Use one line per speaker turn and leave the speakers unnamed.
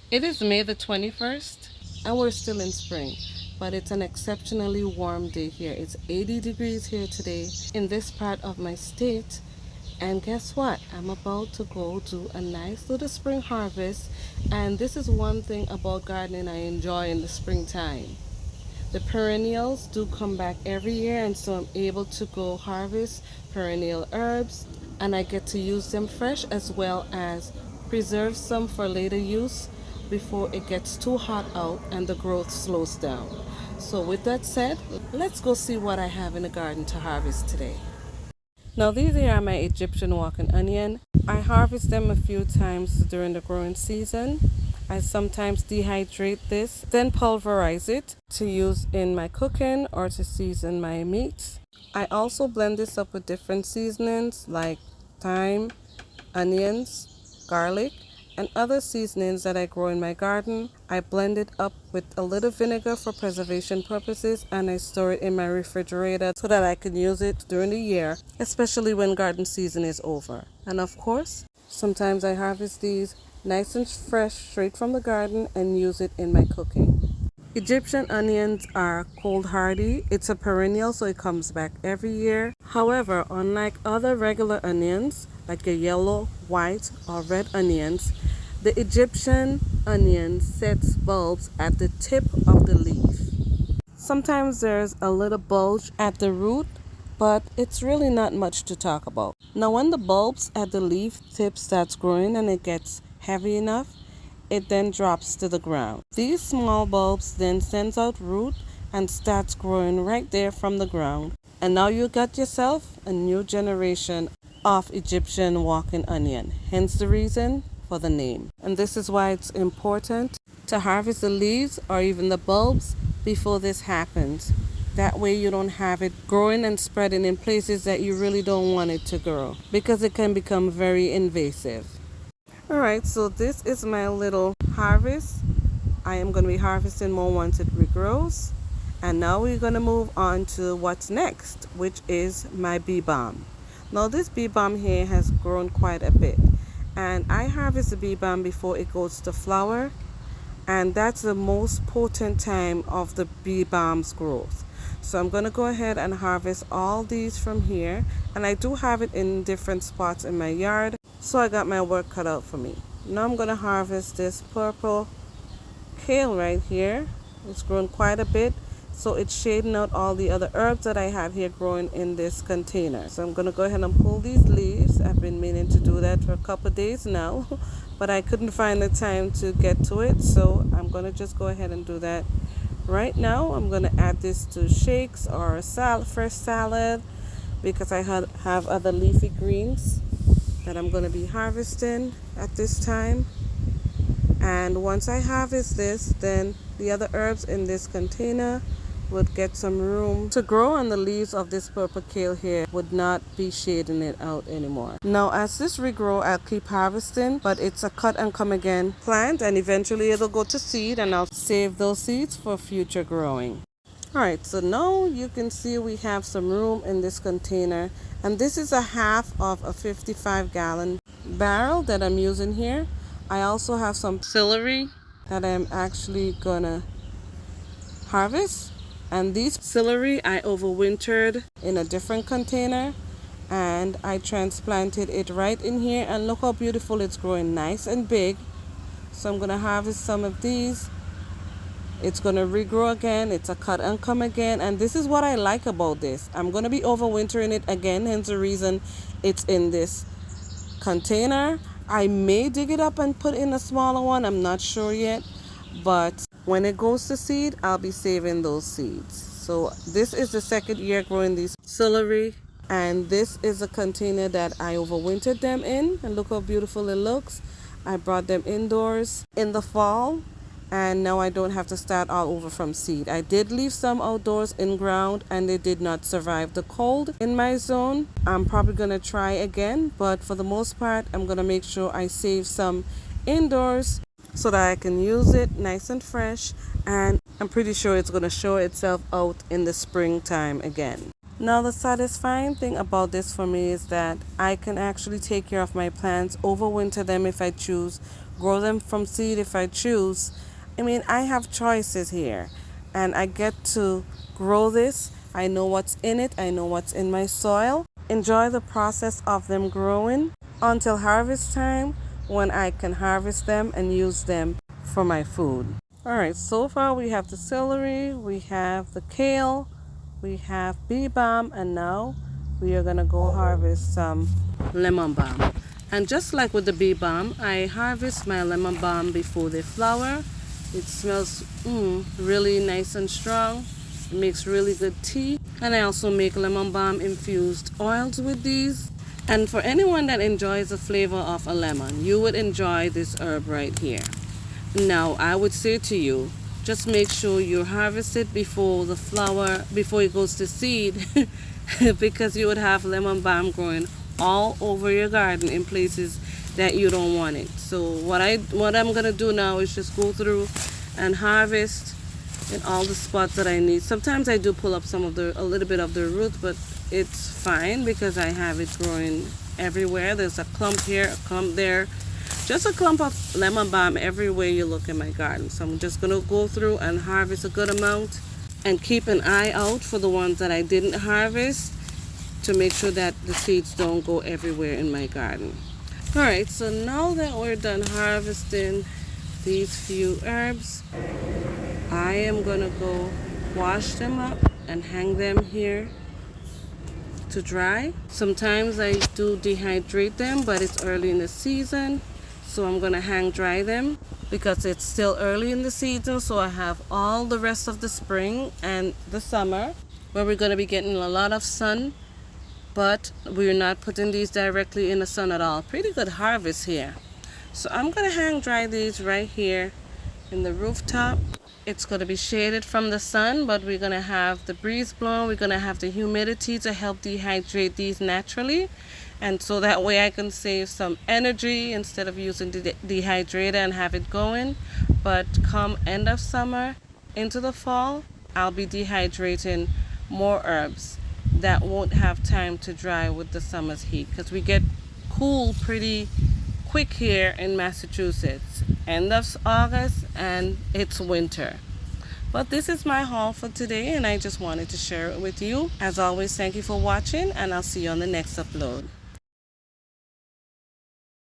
It is May the 21st, and we're still in spring, but it's an exceptionally warm day here. It's 80 degrees here today in this part of my state. And guess what? I'm about to go do a nice little spring harvest. And this is one thing about gardening I enjoy in the springtime. The perennials do come back every year, and so I'm able to go harvest perennial herbs, and I get to use them fresh as well as preserve some for later use before it gets too hot out and the growth slows down. So, with that said, let's go see what I have in the garden to harvest today. Now these here are my Egyptian walking onion. I harvest them a few times during the growing season. I sometimes dehydrate this, then pulverize it to use in my cooking or to season my meats. I also blend this up with different seasonings like thyme, onions, garlic, and other seasonings that I grow in my garden. I blend it up with a little vinegar for preservation purposes, and I store it in my refrigerator so that I can use it during the year, especially when garden season is over. And of course, sometimes I harvest these nice and fresh straight from the garden and use it in my cooking. Egyptian onions are cold hardy. It's a perennial, so it comes back every year. However, unlike other regular onions, like your yellow, white, or red onions, the Egyptian onion sets bulbs at the tip of the leaf. Sometimes there's a little bulge at the root, but it's really not much to talk about. Now, when the bulbs at the leaf tip starts growing and it gets heavy enough, it then drops to the ground. These small bulbs then sends out root and starts growing right there from the ground. And now you got yourself a new generation of Egyptian walking onion, hence the reason for the name. And this is why it's important to harvest the leaves or even the bulbs before this happens. That way you don't have it growing and spreading in places that you really don't want it to grow, because it can become very invasive. Alright, so this is my little harvest. I am going to be harvesting more once it regrows. And now we're going to move on to what's next, which is my bee balm. Now this bee balm here has grown quite a bit. And I harvest the bee balm before it goes to flower. And that's the most potent time of the bee balm's growth. So I'm going to go ahead and harvest all these from here. And I do have it in different spots in my yard, so I got my work cut out for me. Now I'm going to harvest this purple kale right here. It's grown quite a bit, so it's shading out all the other herbs that I have here growing in this container. So I'm going to go ahead and pull these leaves. I've been meaning to do that for a couple of days now, but I couldn't find the time to get to it, so I'm going to just go ahead and do that right now. I'm going to add this to shakes or fresh salad, because I have other leafy greens that I'm going to be harvesting at this time. And once I harvest this, then the other herbs in this container would get some room to grow, and the leaves of this purple kale here would not be shading it out anymore. Now as this regrow, I'll keep harvesting, but it's a cut and come again plant, and eventually it'll go to seed, and I'll save those seeds for future growing. Alright, so now you can see we have some room in this container, and this is a half of a 55-gallon barrel that I'm using here. I also have some celery that I'm actually gonna harvest, and these celery I overwintered in a different container, and I transplanted it right in here, and look how beautiful it's growing, nice and big. So I'm gonna harvest some of these. It's going to regrow again. It's a cut and come again. And this is what I like about this. I'm going to be overwintering it again, hence the reason it's in this container. I may dig it up and put in a smaller one. I'm not sure yet. But when it goes to seed, I'll be saving those seeds. So this is the second year growing these celery. And this is a container that I overwintered them in. And look how beautiful it looks. I brought them indoors in the fall, and now I don't have to start all over from seed. I did leave some outdoors in ground, and they did not survive the cold in my zone. I'm probably going to try again, but for the most part, I'm going to make sure I save some indoors so that I can use it nice and fresh, and I'm pretty sure it's going to show itself out in the springtime again. Now the satisfying thing about this for me is that I can actually take care of my plants, overwinter them if I choose, grow them from seed if I choose. I mean, I have choices here, and I get to grow this. I know what's in it, I know what's in my soil. Enjoy the process of them growing until harvest time, when I can harvest them and use them for my food. Alright, so far we have the celery, we have the kale, we have bee balm, and now we are going to go harvest some lemon balm. And just like with the bee balm, I harvest my lemon balm before they flower. It smells really nice and strong. It makes really good tea. And I also make lemon balm infused oils with these. And for anyone that enjoys the flavor of a lemon, you would enjoy this herb right here. Now, I would say to you, just make sure you harvest it before the flower, before it goes to seed, because you would have lemon balm growing all over your garden in places that you don't want it. So what I'm gonna do now is just go through and harvest in all the spots that I need. Sometimes I do pull up a little bit of the root, but it's fine because I have it growing everywhere. There's a clump here, a clump there. Just a clump of lemon balm everywhere you look in my garden. So I'm just going to go through and harvest a good amount and keep an eye out for the ones that I didn't harvest to make sure that the seeds don't go everywhere in my garden. Alright, so now that we're done harvesting these few herbs, I am going to go wash them up and hang them here to dry. Sometimes I do dehydrate them, but it's early in the season. So I'm going to hang dry them because it's still early in the season. So I have all the rest of the spring and the summer where we're going to be getting a lot of sun, but we're not putting these directly in the sun at all. Pretty good harvest here. So I'm going to hang dry these right here in the rooftop. It's going to be shaded from the sun, but we're going to have the breeze blowing. We're going to have the humidity to help dehydrate these naturally. And so that way I can save some energy instead of using the dehydrator and have it going. But come end of summer into the fall, I'll be dehydrating more herbs that won't have time to dry with the summer's heat, because we get cool pretty quick here in Massachusetts. End of August and it's winter. But this is my haul for today, and I just wanted to share it with you. As always, thank you for watching, and I'll see you on the next upload.